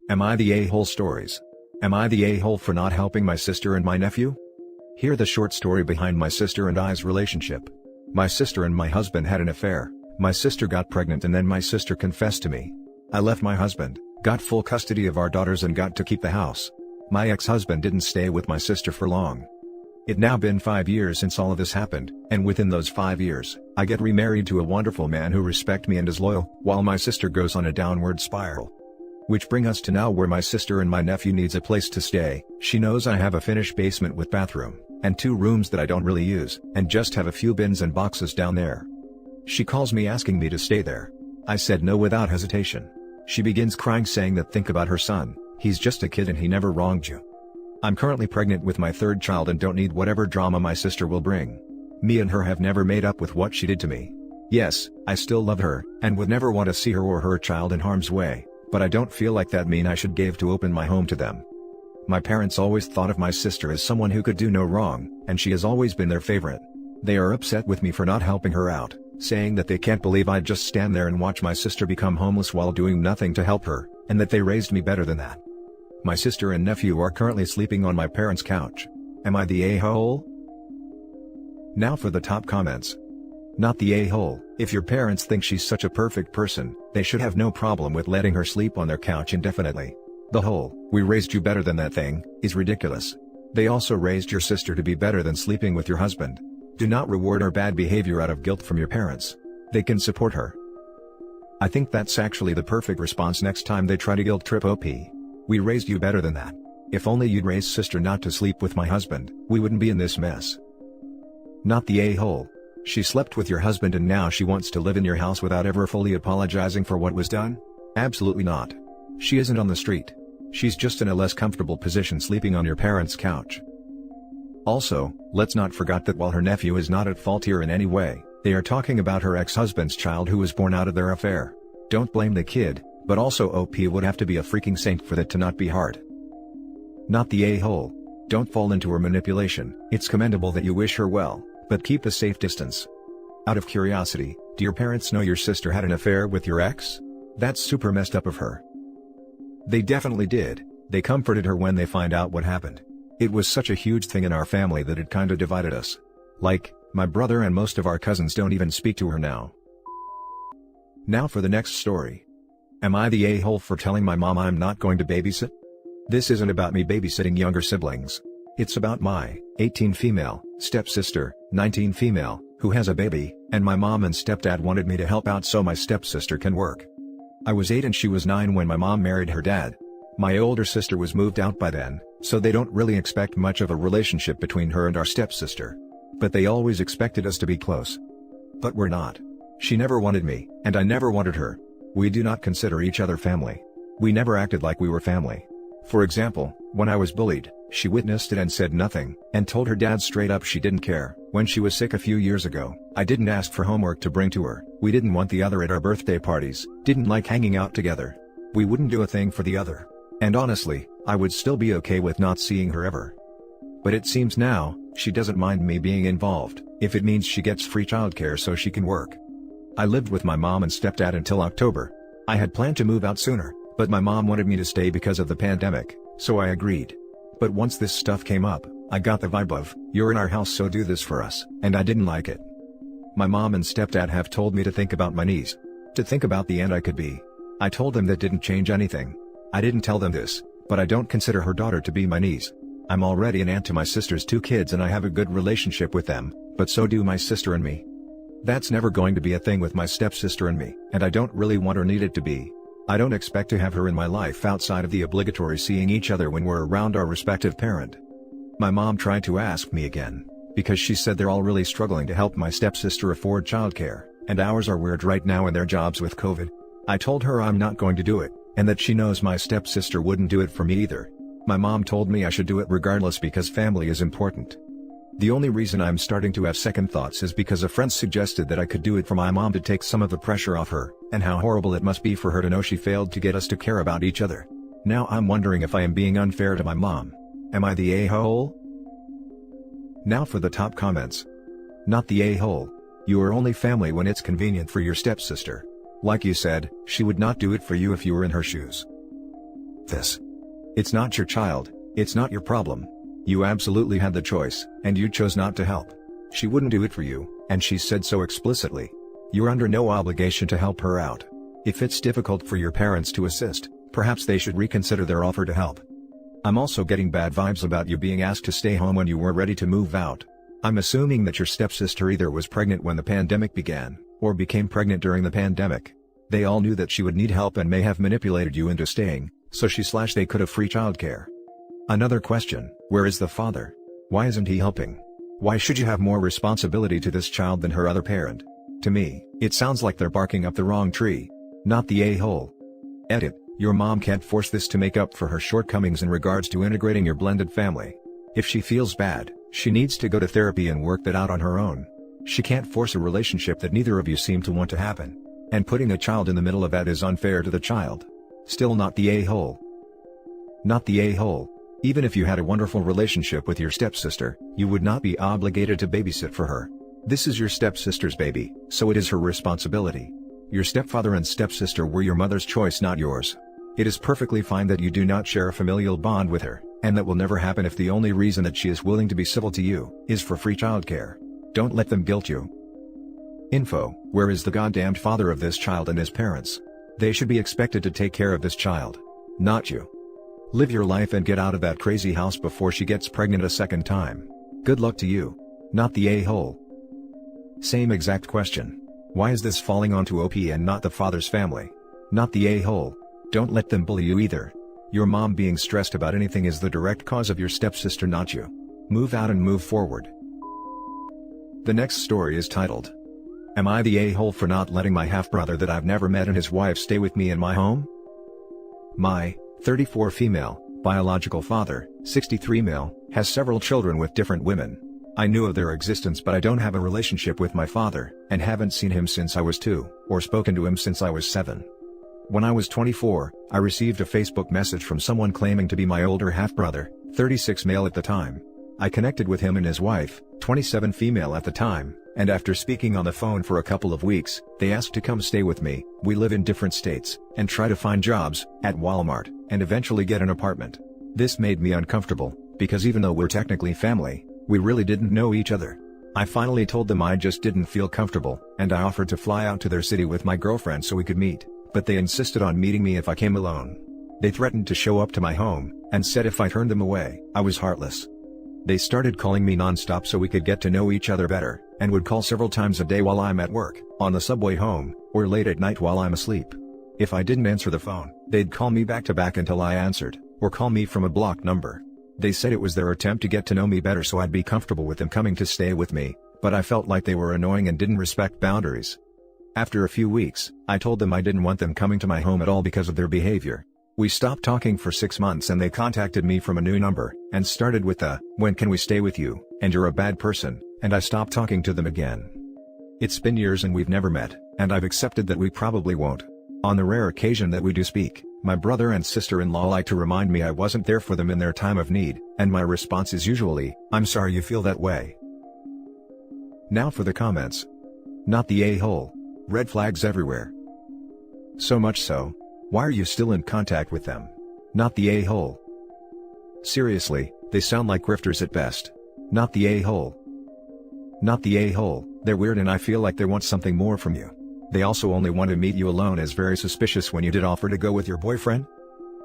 Am I the a-hole stories? Am I the a-hole for not helping my sister and my nephew? Hear the short story behind my sister and I's relationship. My sister and my husband had an affair. My sister got pregnant and then my sister confessed to me. I left my husband, got full custody of our daughters and got to keep the house. My ex-husband didn't stay with my sister for long. It now been 5 years since all of this happened, and within those 5 years, I get remarried to a wonderful man who respects me and is loyal, while my sister goes on a downward spiral. Which bring us to now where my sister and my nephew needs a place to stay. She knows I have a finished basement with bathroom, and 2 rooms that I don't really use, and just have a few bins and boxes down there. She calls me asking me to stay there. I said no without hesitation. She begins crying saying that think about her son, he's just a kid and he never wronged you. I'm currently pregnant with my 3rd child and don't need whatever drama my sister will bring. Me and her have never made up with what she did to me. Yes, I still love her, and would never want to see her or her child in harm's way, but I don't feel like that mean I should give to open my home to them. My parents always thought of my sister as someone who could do no wrong, and she has always been their favorite. They are upset with me for not helping her out, saying that they can't believe I'd just stand there and watch my sister become homeless while doing nothing to help her, and that they raised me better than that. My sister and nephew are currently sleeping on my parents' couch. Am I the a-hole? Now for the top comments. Not the a-hole. If your parents think she's such a perfect person, they should have no problem with letting her sleep on their couch indefinitely. The whole, we raised you better than that thing, is ridiculous. They also raised your sister to be better than sleeping with your husband. Do not reward her bad behavior out of guilt from your parents. They can support her. I think that's actually the perfect response next time they try to guilt trip OP. We raised you better than that. If only you'd raise sister not to sleep with my husband, we wouldn't be in this mess. Not the a-hole. She slept with your husband and now she wants to live in your house without ever fully apologizing for what was done? Absolutely not. She isn't on the street. She's just in a less comfortable position sleeping on your parents' couch. Also, let's not forget that while her nephew is not at fault here in any way, they are talking about her ex-husband's child who was born out of their affair. Don't blame the kid, but also OP would have to be a freaking saint for that to not be hard. Not the a-hole. Don't fall into her manipulation. It's commendable that you wish her well, but keep a safe distance. Out of curiosity, do your parents know your sister had an affair with your ex? That's super messed up of her. They definitely did. They comforted her when they find out what happened. It was such a huge thing in our family that it kinda divided us. Like, my brother and most of our cousins don't even speak to her now. Now for the next story. Am I the a-hole for telling my mom I'm not going to babysit? This isn't about me babysitting younger siblings. It's about my 18 female stepsister, 19 female, who has a baby, and my mom and stepdad wanted me to help out so my stepsister can work. I was 8 and she was 9 when my mom married her dad. My older sister was moved out by then, so they don't really expect much of a relationship between her and our stepsister. But they always expected us to be close. But we're not. She never wanted me, and I never wanted her. We do not consider each other family. We never acted like we were family. For example, when I was bullied, she witnessed it and said nothing, and told her dad straight up she didn't care. When she was sick a few years ago, I didn't ask for homework to bring to her. We didn't want the other at our birthday parties, didn't like hanging out together. We wouldn't do a thing for the other. And honestly, I would still be okay with not seeing her ever. But it seems now, she doesn't mind me being involved, if it means she gets free childcare so she can work. I lived with my mom and stepdad until October. I had planned to move out sooner, but my mom wanted me to stay because of the pandemic, so I agreed. But once this stuff came up, I got the vibe of, you're in our house so do this for us, and I didn't like it. My mom and stepdad have told me to think about my niece. To think about the end I could be. I told them that didn't change anything. I didn't tell them this, but I don't consider her daughter to be my niece. I'm already an aunt to my sister's 2 kids and I have a good relationship with them, but so do my sister and me. That's never going to be a thing with my stepsister and me, and I don't really want or need it to be. I don't expect to have her in my life outside of the obligatory seeing each other when we're around our respective parent. My mom tried to ask me again, because she said they're all really struggling to help my stepsister afford childcare, and ours are weird right now in their jobs with COVID. I told her I'm not going to do it, and that she knows my stepsister wouldn't do it for me either. My mom told me I should do it regardless because family is important. The only reason I'm starting to have second thoughts is because a friend suggested that I could do it for my mom to take some of the pressure off her, and how horrible it must be for her to know she failed to get us to care about each other. Now I'm wondering if I am being unfair to my mom. Am I the a-hole? Now for the top comments. Not the a-hole. You are only family when it's convenient for your stepsister. Like you said, she would not do it for you if you were in her shoes. this. It's not your child, it's not your problem. You absolutely had the choice, and you chose not to help. She wouldn't do it for you, and she said so explicitly. You're under no obligation to help her out. If it's difficult for your parents to assist, perhaps they should reconsider their offer to help. I'm also getting bad vibes about you being asked to stay home when you were ready to move out. I'm assuming that your stepsister either was pregnant when the pandemic began, or became pregnant during the pandemic. They all knew that she would need help and may have manipulated you into staying, so they could have free childcare. Another question, where is the father? Why isn't he helping? Why should you have more responsibility to this child than her other parent? To me, it sounds like they're barking up the wrong tree. Not the a-hole. Edit, your mom can't force this to make up for her shortcomings in regards to integrating your blended family. If she feels bad, she needs to go to therapy and work that out on her own. She can't force a relationship that neither of you seem to want to happen. And putting a child in the middle of that is unfair to the child. Still not the a-hole. Not the a-hole. Even if you had a wonderful relationship with your stepsister, you would not be obligated to babysit for her. This is your stepsister's baby, so it is her responsibility. Your stepfather and stepsister were your mother's choice, not yours. It is perfectly fine that you do not share a familial bond with her, and that will never happen if the only reason that she is willing to be civil to you is for free childcare. Don't let them guilt you. Info, where is the goddamned father of this child and his parents? They should be expected to take care of this child. Not you. Live your life and get out of that crazy house before she gets pregnant a second time. Good luck to you. Not the a-hole. Same exact question. Why is this falling onto OP and not the father's family? Not the a-hole. Don't let them bully you either. Your mom being stressed about anything is the direct cause of your stepsister, not you. Move out and move forward. The next story is titled, Am I the a-hole for not letting my half-brother that I've never met and his wife stay with me in my home? My 34 female, biological father, 63 male, has several children with different women. I knew of their existence, but I don't have a relationship with my father, and haven't seen him since I was 2, or spoken to him since I was 7. When I was 24, I received a Facebook message from someone claiming to be my older half-brother, 36 male at the time. I connected with him and his wife, 27 female at the time, and after speaking on the phone for a couple of weeks, they asked to come stay with me. We live in different states, and try to find jobs, at Walmart, and eventually get an apartment. This made me uncomfortable, because even though we're technically family, we really didn't know each other. I finally told them I just didn't feel comfortable, and I offered to fly out to their city with my girlfriend so we could meet, but they insisted on meeting me if I came alone. They threatened to show up to my home, and said if I turned them away, I was heartless. They started calling me non-stop so we could get to know each other better, and would call several times a day while I'm at work, on the subway home, or late at night while I'm asleep. If I didn't answer the phone, they'd call me back to back until I answered, or call me from a blocked number. They said it was their attempt to get to know me better so I'd be comfortable with them coming to stay with me, but I felt like they were annoying and didn't respect boundaries. After a few weeks, I told them I didn't want them coming to my home at all because of their behavior. We stopped talking for 6 months and they contacted me from a new number, and started with the, "When can we stay with you, and you're a bad person," and I stopped talking to them again. It's been years and we've never met, and I've accepted that we probably won't. On the rare occasion that we do speak, my brother and sister-in-law like to remind me I wasn't there for them in their time of need, and my response is usually, "I'm sorry you feel that way." Now for the comments. Not the a-hole. Red flags everywhere. So much so. Why are you still in contact with them? Not the a-hole. Seriously, they sound like grifters at best. Not the a-hole. Not the a-hole. They're weird and I feel like they want something more from you. They also only want to meet you alone, is very suspicious when you did offer to go with your boyfriend.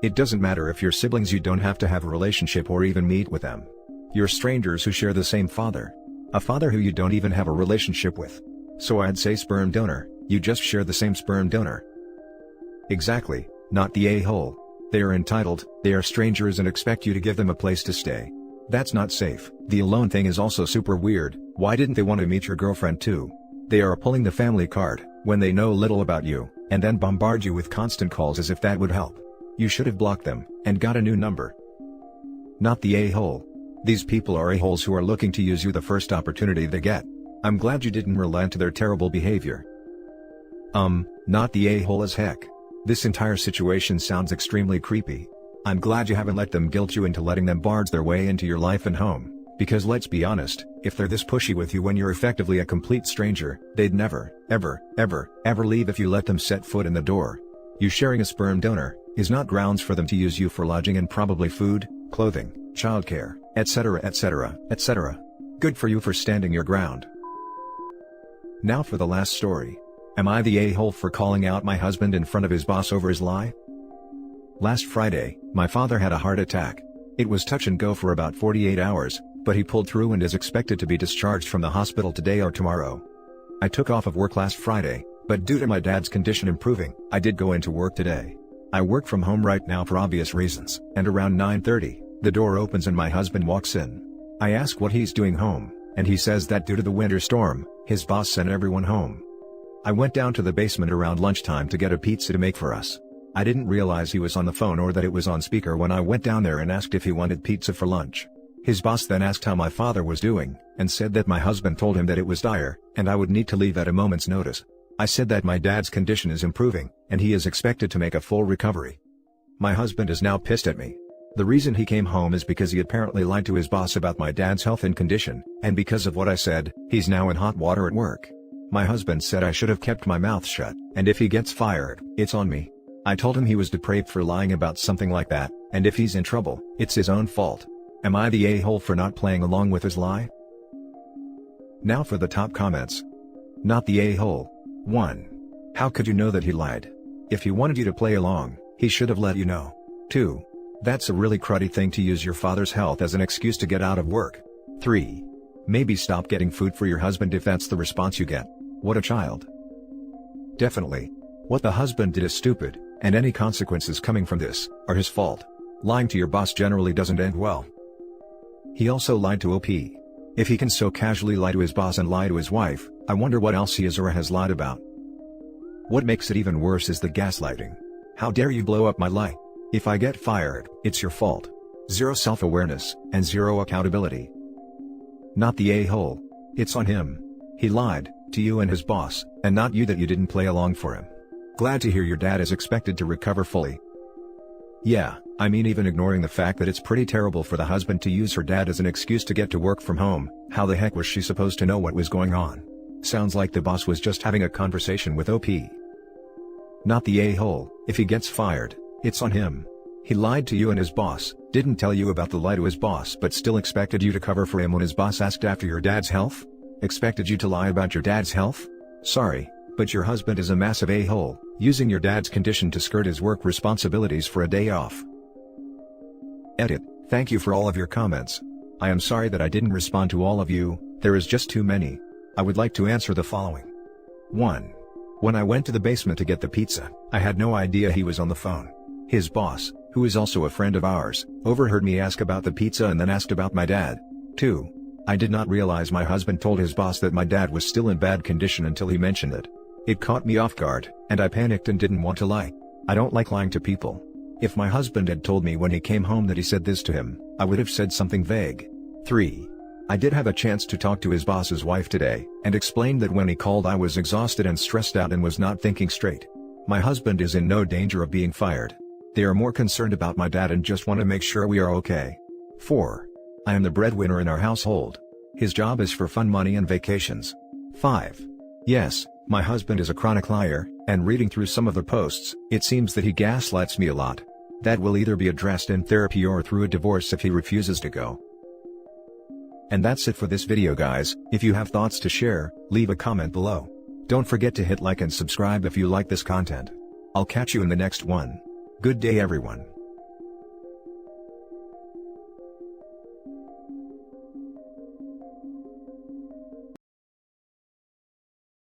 It doesn't matter if you're siblings, you don't have to have a relationship or even meet with them. You're strangers who share the same father. A father who you don't even have a relationship with. So I'd say sperm donor, you just share the same sperm donor. Exactly, not the a-hole. They are entitled, they are strangers and expect you to give them a place to stay. That's not safe. The alone thing is also super weird. Why didn't they want to meet your girlfriend too? They are pulling the family card, when they know little about you, and then bombard you with constant calls as if that would help. You should have blocked them, and got a new number. Not the a-hole. These people are a-holes who are looking to use you the first opportunity they get. I'm glad you didn't relent to their terrible behavior. Not the a-hole as heck. This entire situation sounds extremely creepy. I'm glad you haven't let them guilt you into letting them barge their way into your life and home, because let's be honest, if they're this pushy with you when you're effectively a complete stranger, they'd never, ever, ever, ever leave if you let them set foot in the door. You sharing a sperm donor is not grounds for them to use you for lodging and probably food, clothing, childcare, etc., etc., etc. Good for you for standing your ground. Now for the last story. Am I the a-hole for calling out my husband in front of his boss over his lie? Last Friday, my father had a heart attack. It was touch and go for about 48 hours, but he pulled through and is expected to be discharged from the hospital today or tomorrow. I took off of work last Friday, but due to my dad's condition improving, I did go into work today. I work from home right now for obvious reasons, and around 9:30, the door opens and my husband walks in. I ask what he's doing home, and he says that due to the winter storm, his boss sent everyone home. I went down to the basement around lunchtime to get a pizza to make for us. I didn't realize he was on the phone or that it was on speaker when I went down there and asked if he wanted pizza for lunch. His boss then asked how my father was doing, and said that my husband told him that it was dire, and I would need to leave at a moment's notice. I said that my dad's condition is improving, and he is expected to make a full recovery. My husband is now pissed at me. The reason he came home is because he apparently lied to his boss about my dad's health and condition, and because of what I said, he's now in hot water at work. My husband said I should have kept my mouth shut, and if he gets fired, it's on me. I told him he was depraved for lying about something like that, and if he's in trouble, it's his own fault. Am I the a-hole for not playing along with his lie? Now for the top comments. Not the a-hole. 1. How could you know that he lied? If he wanted you to play along, he should have let you know. 2. That's a really cruddy thing to use your father's health as an excuse to get out of work. 3. Maybe stop getting food for your husband if that's the response you get. What a child. Definitely. What the husband did is stupid, and any consequences coming from this are his fault. Lying to your boss generally doesn't end well. He also lied to OP. If he can so casually lie to his boss and lie to his wife, I wonder what else he is or has lied about. What makes it even worse is the gaslighting. How dare you blow up my lie? If I get fired, it's your fault. Zero self-awareness, and zero accountability. Not the a-hole. It's on him. He lied to you and his boss, and not you that you didn't play along for him. Glad to hear your dad is expected to recover fully. Yeah, I mean even ignoring the fact that it's pretty terrible for the husband to use her dad as an excuse to get to work from home, how the heck was she supposed to know what was going on? Sounds like the boss was just having a conversation with OP. Not the a-hole. If he gets fired, it's on him. He lied to you and his boss, didn't tell you about the lie to his boss but still expected you to cover for him when his boss asked after your dad's health? Expected you to lie about your dad's health? Sorry, but your husband is a massive a-hole, using your dad's condition to skirt his work responsibilities for a day off. Edit. Thank you for all of your comments. I am sorry that I didn't respond to all of you, there is just too many. I would like to answer the following. 1. When I went to the basement to get the pizza, I had no idea he was on the phone. His boss, who is also a friend of ours, overheard me ask about the pizza and then asked about my dad. 2. I did not realize my husband told his boss that my dad was still in bad condition until he mentioned it. It caught me off guard, and I panicked and didn't want to lie. I don't like lying to people. If my husband had told me when he came home that he said this to him, I would have said something vague. 3. I did have a chance to talk to his boss's wife today, and explained that when he called I was exhausted and stressed out and was not thinking straight. My husband is in no danger of being fired. They are more concerned about my dad and just want to make sure we are okay. 4. I am the breadwinner in our household. His job is for fun money and vacations. 5. Yes, my husband is a chronic liar, and reading through some of the posts, it seems that he gaslights me a lot. That will either be addressed in therapy or through a divorce if he refuses to go. And that's it for this video guys. If you have thoughts to share, leave a comment below. Don't forget to hit like and subscribe if you like this content. I'll catch you in the next one. Good day everyone.